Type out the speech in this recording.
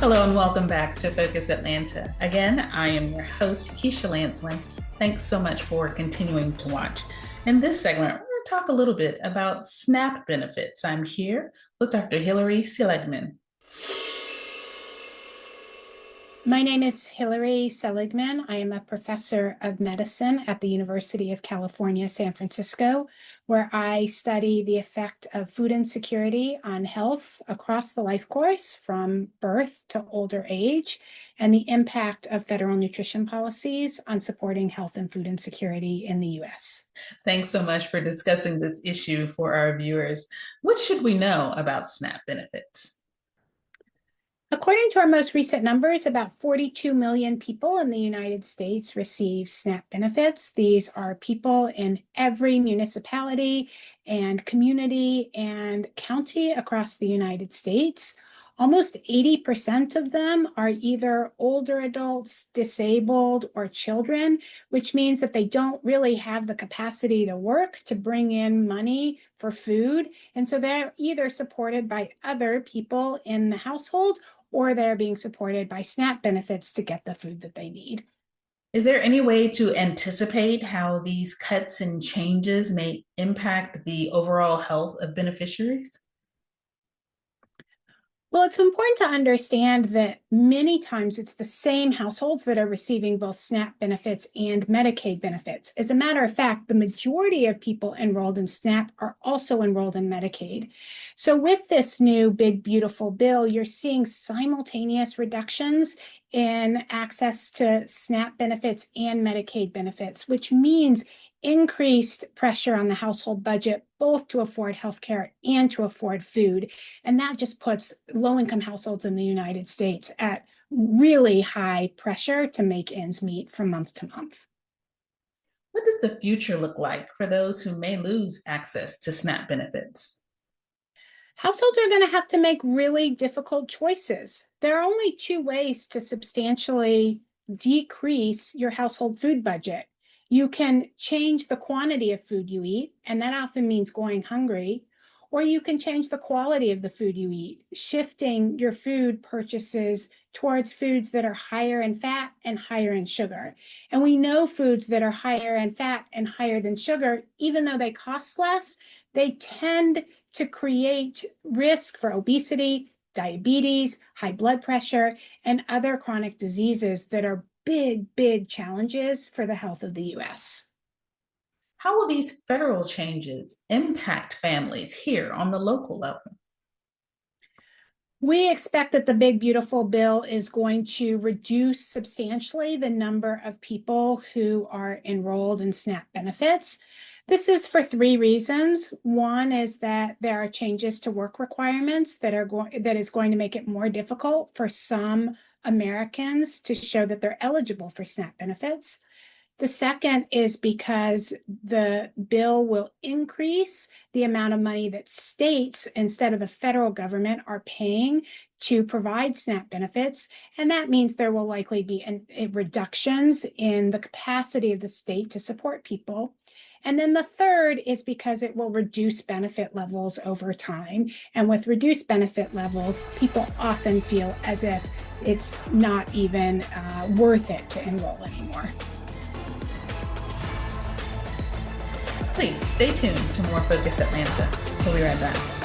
Hello and welcome back to Focus Atlanta. Again, I am your host, Keisha Lanslin. Thanks so much for continuing to watch. In this segment, we're going to talk a little bit about SNAP benefits. I'm here with Dr. Hilary Seligman. My name is Hilary Seligman. I am a professor of medicine at the University of California, San Francisco, where I study the effect of food insecurity on health across the life course from birth to older age, and the impact of federal nutrition policies on supporting health and food insecurity in the U.S. Thanks so much for discussing this issue for our viewers. What should we know about SNAP benefits? According to our most recent numbers, about 42 million people in the United States receive SNAP benefits. These are people in every municipality and community and county across the United States. Almost 80% of them are either older adults, disabled, or children, which means that they don't really have the capacity to work to bring in money for food. And so they're either supported by other people in the household or they're being supported by SNAP benefits to get the food that they need. Is there any way to anticipate how these cuts and changes may impact the overall health of beneficiaries? Well, it's important to understand that many times it's the same households that are receiving both SNAP benefits and Medicaid benefits. As a matter of fact, the majority of people enrolled in SNAP are also enrolled in Medicaid. So with this new big, beautiful bill, you're seeing simultaneous reductions in access to SNAP benefits and Medicaid benefits, which means increased pressure on the household budget, both to afford healthcare and to afford food. And that just puts low-income households in the United States at really high pressure to make ends meet from month to month. What does the future look like for those who may lose access to SNAP benefits? Households are going to have to make really difficult choices. There are only two ways to substantially decrease your household food budget. You can change the quantity of food you eat, and that often means going hungry, or you can change the quality of the food you eat, shifting your food purchases towards foods that are higher in fat and higher in sugar. And we know foods that are higher in fat and higher than sugar, even though they cost less, they tend to create risk for obesity, diabetes, high blood pressure, and other chronic diseases that are big challenges for the health of the U.S. How will these federal changes impact families here on the local level? We expect that the big, beautiful bill is going to reduce substantially the number of people who are enrolled in SNAP benefits. This is for three reasons. One is that there are changes to work requirements that is going to make it more difficult for some Americans to show that they're eligible for SNAP benefits. The second is because the bill will increase the amount of money that states, instead of the federal government, are paying to provide SNAP benefits. And that means there will likely be reductions in the capacity of the state to support people. And then the third is because it will reduce benefit levels over time. And with reduced benefit levels, people often feel as if it's not even worth it to enroll anymore. Please stay tuned to more Focus Atlanta. We'll be right back.